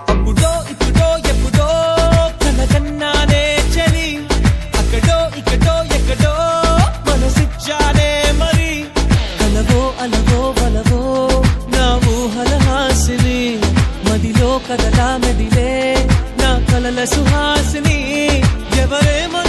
అప్పుడో ఇప్పుడో ఎప్పుడో కనకన్నానే చలి అక్కడో ఇక్కడో ఎక్కడో మనసిచ్చానే మరి కలవో అలవో వలవో నా ఊహల హాసిని మదిలో కదలా మెదిలే నా కలల సుహాసిని ఎవరేమో